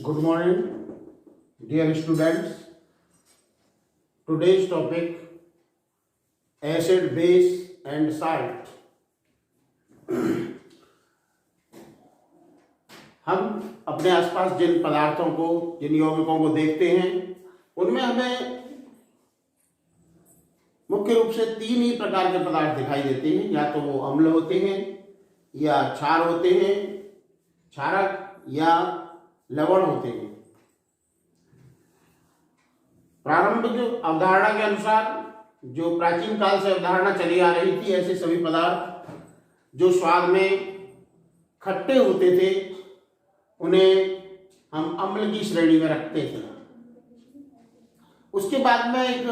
Good morning, dear students. Today's topic acid, base and salt. हम अपने आसपास जिन पदार्थों को, जिन यौगिकों को देखते हैं, उनमें हमें मुख्य रूप से तीन ही प्रकार के पदार्थ दिखाई देते हैं। या तो वो अम्ल होते हैं, या क्षार होते हैं, क्षारक, या लवण होते हैं। प्रारंभिक अवधारणा के अनुसार जो प्राचीन काल से अवधारणा चली आ रही थी, ऐसे सभी पदार्थ जो स्वाद में खट्टे होते थे उन्हें हम अम्ल की श्रेणी में रखते थे। उसके बाद में एक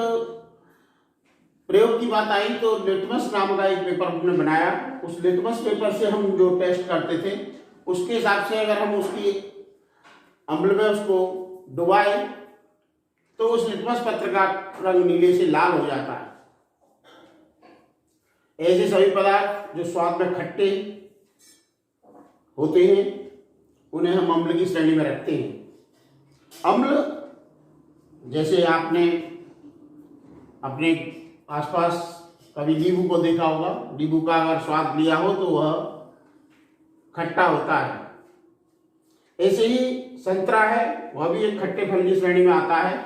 प्रयोग की बात आई तो लिटमस नाम का एक पेपर हमने बनाया। उस लिटमस पेपर से हम जो टेस्ट करते थे उसके हिसाब से अगर हम उसकी अम्ल में उसको डुबाए तो उस लिटमस पत्र का रंग नीले से लाल हो जाता है। ऐसे सभी पदार्थ जो स्वाद में खट्टे होते हैं उन्हें हम अम्ल की श्रेणी में रखते हैं। अम्ल, जैसे आपने अपने आसपास कभी नींबू को देखा होगा, नींबू का अगर स्वाद लिया हो तो वह खट्टा होता है। ऐसे ही संतरा है, वह भी एक खट्टे फल की श्रेणी में आता है।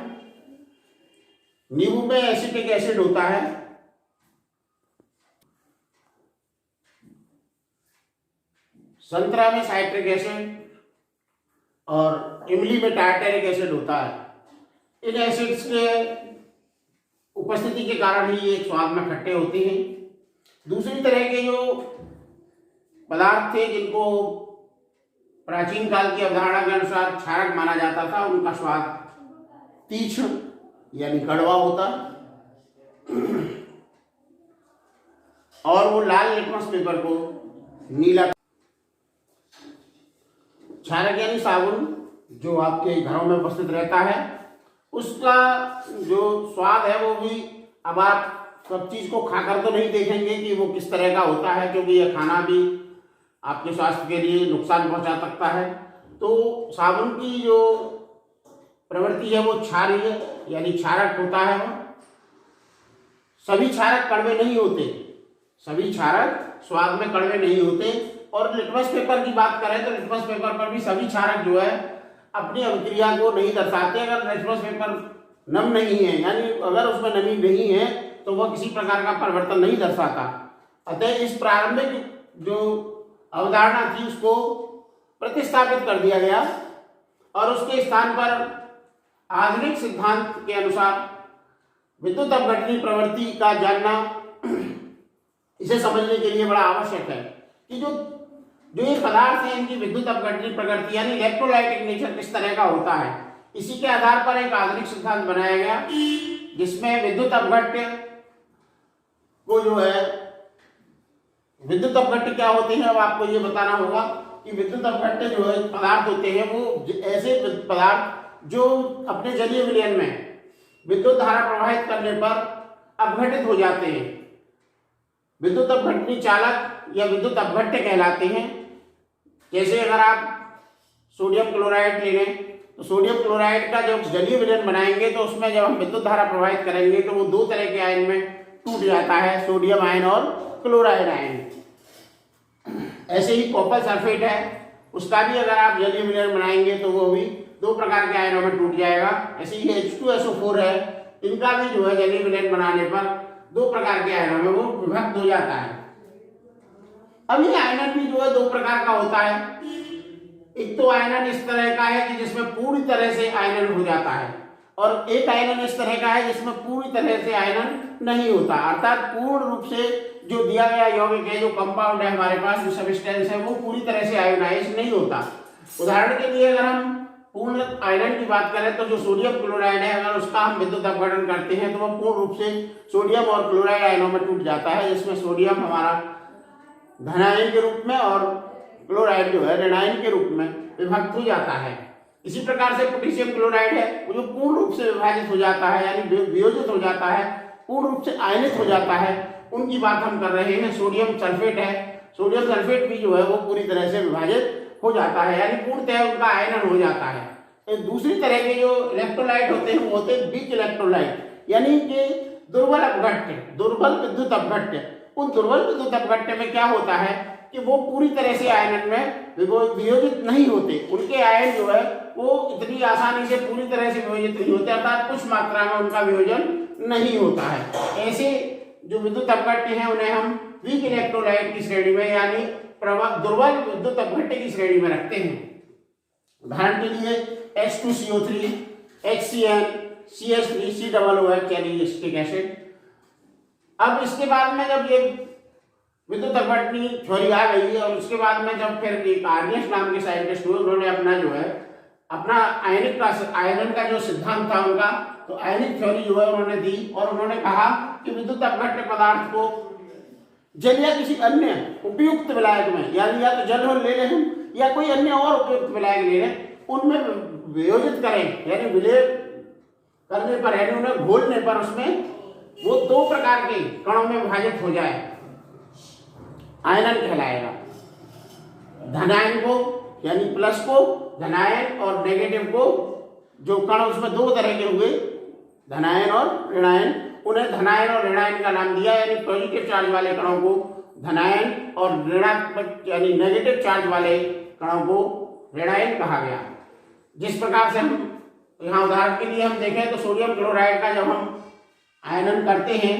नींबू में एसिटिक एसिड होता है, संतरा में साइट्रिक एसिड और इमली में टार्टेरिक एसिड होता है। इन एसिड्स के उपस्थिति के कारण ही ये स्वाद में खट्टे होते हैं। दूसरी तरह के जो पदार्थ थे जिनको प्राचीन काल की अवधारणा के अनुसार क्षारक माना जाता था, उनका स्वाद तीक्ष्ण यानी कड़वा होता और वो लाल लिटमस पेपर को नीला। क्षारक यानी साबुन जो आपके घरों में उपस्थित रहता है, उसका जो स्वाद है वो भी, अब आप सब चीज को खाकर तो नहीं देखेंगे कि वो किस तरह का होता है, क्योंकि यह खाना भी आपके स्वास्थ्य के लिए नुकसान पहुंचा सकता है। तो साबुन की जो प्रवृत्ति है वो क्षारीय यानी क्षारक होता है। वो सभी क्षारक कड़वे नहीं होते, सभी क्षारक स्वाद में कड़वे नहीं होते। और लिटमस पेपर की बात करें तो लिटमस पेपर पर भी सभी क्षारक जो है अपनी अभिक्रिया को नहीं दर्शाते। अगर लिटमस पेपर नम नहीं है, यानी अगर उसमें नमी नहीं है, तो वह किसी प्रकार का परिवर्तन नहीं दर्शाता। अतः इस प्रारंभिक जो अवधारणा थी उसको प्रतिस्थापित कर दिया गया और उसके स्थान पर आधुनिक सिद्धांत के अनुसार विद्युत अपघटनी प्रवृत्ति का जानना इसे समझने के लिए बड़ा आवश्यक है कि जो ये पदार्थ हैं इनकी विद्युत अपघटनी प्रकृति यानी इलेक्ट्रोलाइटिक नेचर किस तरह का होता है। इसी के आधार पर एक आधुनिक सिद्धांत बनाया गया जिसमें विद्युत अपघट्य को जो है, विद्युत अपघट्य क्या होते हैं अब आपको ये बताना होगा कि विद्युत अपघट्य जो है पदार्थ होते हैं वो ऐसे पदार्थ जो अपने जलीय विलयन में विद्युत धारा प्रवाहित करने पर अपघटित हो जाते हैं। विद्युत अपघटनी चालक या विद्युत अपघट्य कहलाते हैं। जैसे अगर आप सोडियम क्लोराइड ले लें तो सोडियम क्लोराइड का जब जलीय विलयन बनाएंगे तो उसमें जब हम विद्युत धारा प्रवाहित करेंगे तो वो दो तरह के आयन में टूट जाता है, सोडियम आयन और क्लोराइड आयन। ऐसे ही कॉपर सल्फेट है, उसका भी अगर आप जलीय विलयन बनाएंगे तो वो भी दो प्रकार के आयनों में टूट जाएगा। ऐसे ही H2SO4 है, इनका भी जो है जलीय विलयन बनाने पर दो प्रकार के आयनों में वो विभक्त हो जाता है। अब ये आयनन भी जो है दो प्रकार का होता है। एक तो आयनन इस तरह का है कि जिसमें पूरी तरह से आयनन हो जाता है, और एक आयनन इस तरह का है जिसमें पूरी तरह से आयनन नहीं होता, अर्थात पूर्ण रूप से जो दिया गया यौगिक है, जो कंपाउंड है हमारे पास, जो सब्सटेंस है, वो पूरी तरह से आयोनाइज नहीं होता। उदाहरण के लिए अगर हम पूर्ण आयनन की बात करें तो जो सोडियम क्लोराइड है, अगर उसका हम विद्युत अपघटन करते हैं तो वह पूर्ण रूप से सोडियम और क्लोराइड आयनों में टूट जाता है, जिसमें सोडियम हमारा धनायन के रूप में और क्लोराइड जो है ऋणायन के रूप में विभक्त हो जाता है। इसी प्रकार से पोटेशियम क्लोराइड है, वो जो पूर्ण रूप से विभाजित हो जाता है यानी वियोजित हो जाता है, पूर्ण रूप से आयनित हो जाता है, उनकी बात हम कर रहे हैं। सोडियम सल्फेट है, सोडियम सल्फेट भी जो है वो पूरी तरह से विभाजित हो जाता है, यानी पूर्णतः उनका आयनन हो जाता है। दूसरी तरह के जो इलेक्ट्रोलाइट होते हैं वो होते हैं वीक इलेक्ट्रोलाइट, यानी कि दुर्बल अपघट्य, दुर्बल विद्युत अपघट्य। उन दुर्बल विद्युत अपघट्य में क्या होता है कि वो पूरी तरह से आयनन में वियोजित नहीं होते, उनके आयन जो है वो इतनी आसानी से पूरी तरह से वियोजित नहीं होते, अर्थात कुछ मात्रा में उनका वियोजन नहीं होता है। ऐसे जो विद्युत अपघट्य हैं उन्हें हम वीक इलेक्ट्रोलाइट की श्रेणी में यानी दुर्बल विद्युत अपघट्य की श्रेणी में रखते हैं। उदाहरण के लिए H2CO3, HCN, CH3, COOH यानी एसिटिक एसिड। अब इसके बाद में जब ये विद्युत अपघटनी थ्योरी आ गई है और उसके बाद में जब फिर एक आर्नियस नाम के साइंटिस्ट हुए, उन्होंने अपना जो है अपना आयनन का जो सिद्धांत था उनका, तो आयनिक थ्योरी जो है उन्होंने दी और उन्होंने कहा कि विद्युत अपघट्य पदार्थ को जल या किसी अन्य उपयुक्त विलायक में, यानी या तो जल हो ले लें हम या कोई अन्य और उपयुक्त विलायक ले लें, उनमें वियोजित करें, यानी विलय करने पर यानी उन्हें घोलने पर उसमें वो दो प्रकार के कणों में विभाजित हो जाए, आयनन कहलाएगा। धनायन को यानी प्लस को, धनायन और नेगेटिव को, जो कण उसमें दो तरह के हुए धनायन और ऋणायन, उन्हें धनायन और ऋणायन का नाम दिया, यानी पॉजिटिव चार्ज वाले कणों को धनायन और ऋणात्मक यानी नेगेटिव चार्ज वाले कणों को ऋणायन कहा गया। जिस प्रकार से हम यहाँ उदाहरण के लिए हम देखें तो सोडियम क्लोराइड का जब हम आयनन करते हैं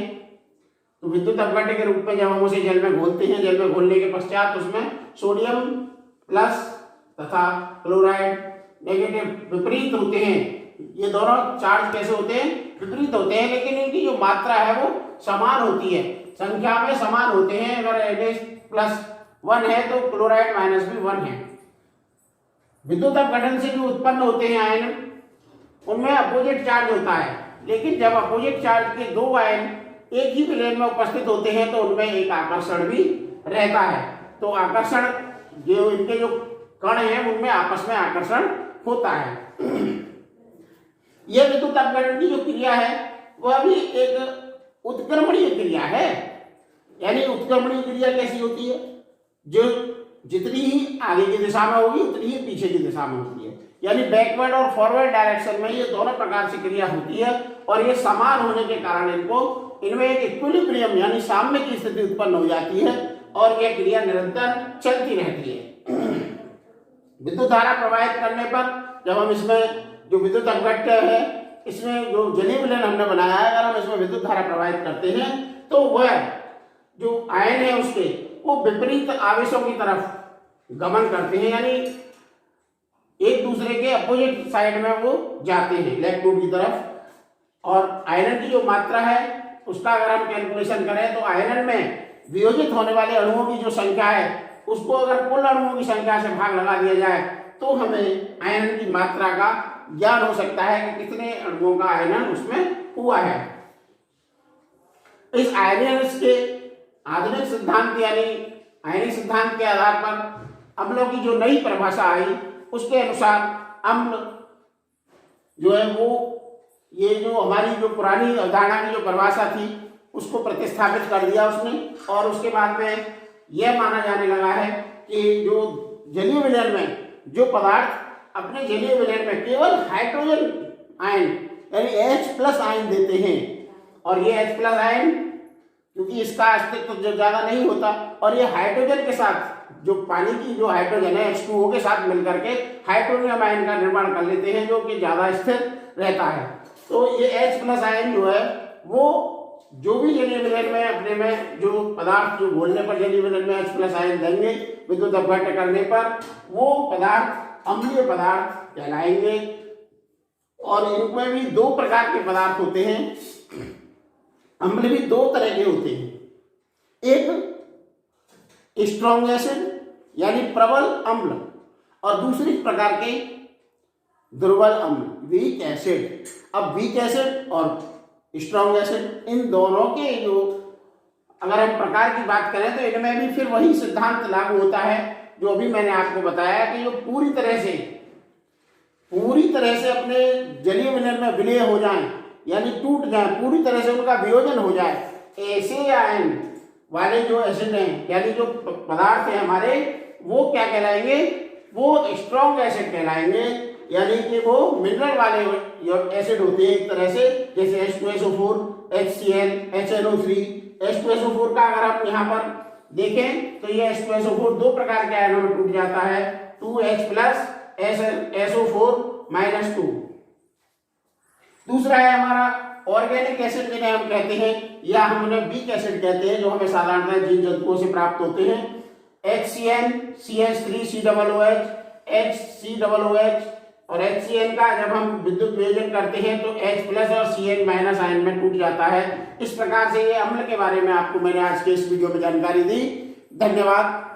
तो विद्युत अपघट्य के रूप में जब हम उसे जल में घोलते हैं, जल में घोलने के पश्चात उसमें सोडियम प्लस तथा क्लोराइड नेगेटिव विपरीत होते हैं। ये दोनों चार्ज कैसे होते हैं? विपरीत होते हैं, लेकिन इनकी जो मात्रा है वो समान होती है, संख्या में समान होते हैं। अगर Na+1 है तो क्लोराइड -1 है। विद्युत अपघटन से जो उत्पन्न होते हैं आयन, उनमें अपोजिट चार्ज होता है, लेकिन जब अपोजिट चार्ज के दो आयन एक ही विलयन में उपस्थित होते हैं तो उनमें एक आकर्षण भी रहता है। तो आकर्षण जो इनके जो कण हैं उनमें आपस में आकर्षण होता है। यह विद्युत अपघटन की जो क्रिया है वह भी एक उत्क्रमणीय क्रिया है। यानी उत्क्रमणीय क्रिया कैसी होती है? जो जितनी ही आगे की दिशा में होगी उतनी ही पीछे की दिशा में होती है, यानी बैकवर्ड और फॉरवर्ड डायरेक्शन में ये दोनों प्रकार से क्रिया होती है। और ये समान होने के कारण इनमें एक इक्विलिब्रियम यानी साम्य की स्थिति उत्पन्न हो जाती है और यह क्रिया निरंतर चलती रहती है। विद्युत धारा प्रवाहित करने पर जब हम इसमें जो विद्युत अपघट्य है इसमें जो जलीय विलयन हमने बनाया है, अगर हम इसमें विद्युत धारा प्रवाहित करते हैं तो वह जो आयन है उसके वो विपरीत आवेशों की तरफ गमन करते हैं, यानी एक दूसरे के अपोजिट साइड में वो जाते हैं इलेक्ट्रोड की तरफ। और आयरन की जो मात्रा है उसका अगर हम कैलकुलेशन करें तो आयरन में वियोजित होने वाले अणुओं की जो संख्या है उसको अगर कुल अणुओं की संख्या से भाग लगा दिया जाए तो हमें आयरन की मात्रा का ज्ञान हो सकता है कि कितने अणुओं का आयनन उसमें हुआ है। इस आयनियन के आधुनिक सिद्धांत यानी आयनिक सिद्धांत के आधार पर अम्लों की जो नई परिभाषा आई उसके अनुसार अम्ल जो है वो ये जो हमारी जो पुरानी अवधारणा की जो परिभाषा थी उसको प्रतिस्थापित कर दिया उसने। और उसके बाद में यह माना जाने लगा है कि जो जलीय विलयन में जो पदार्थ अपने जलीय विलयन में केवल हाइड्रोजन आयन यानी H+ आयन देते हैं, और ये H+ आयन क्योंकि इसका अस्तित्व जो ज्यादा नहीं होता और ये हाइड्रोजन के साथ जो पानी की जो हाइड्रोजन है H2O के साथ मिलकर के हाइड्रोनियम आयन का निर्माण कर लेते हैं जो कि ज्यादा स्थिर रहता है। तो ये H+ आयन जो है वो जो भी जलीय विलयन में अपने में जो पदार्थ जो घोलने पर जलीय विलयन में H+ आयन देंगे विद्युत अपघट्य करने पर वो पदार्थ अम्लीय पदार्थ कहलाएंगे। और इनमें भी दो प्रकार के पदार्थ होते हैं, अम्ल भी दो तरह के होते हैं, एक स्ट्रॉन्ग एसिड यानी प्रबल अम्ल और दूसरी प्रकार के दुर्बल अम्ल वीक एसिड। अब वीक एसिड और स्ट्रॉन्ग एसिड इन दोनों के जो अगर हम प्रकार की बात करें तो इनमें भी फिर वही सिद्धांत लागू होता है जो अभी मैंने आपको बताया कि जो पूरी तरह से अपने जलीय विलयन में विलय हो जाएं यानी टूट जाएं, पूरी तरह से उनका वियोजन हो जाए, ऐसे आयन वाले जो एसिड हैं यानी जो पदार्थ हैं हमारे वो क्या कहलाएंगे? वो स्ट्रॉन्ग एसिड कहलाएंगे। यानी कि वो मिनरल वाले एसिड होते हैं एक तरह से, जैसे H2SO4, HCl, HNO3। H2SO4 का अगर आप यहाँ पर देखें तो ये H2SO4 दो प्रकार के आयनों में टूट जाता है, 2H प्लस SO4 माइनस 2। दूसरा है हमारा ऑर्गेनिक एसिड जिन्हें हम कहते हैं, या हम उन्हें वीक एसिड कहते हैं, जो हमें साधारणतः जीव जंतुओं से प्राप्त होते हैं। HCN, CH3COOH, HCOOH और HCN का जब हम विद्युत वियोजन करते हैं तो H प्लस और Cn माइनस आयन में टूट जाता है। इस प्रकार से ये अम्ल के बारे में आपको मैंने आज के इस वीडियो में जानकारी दी। धन्यवाद।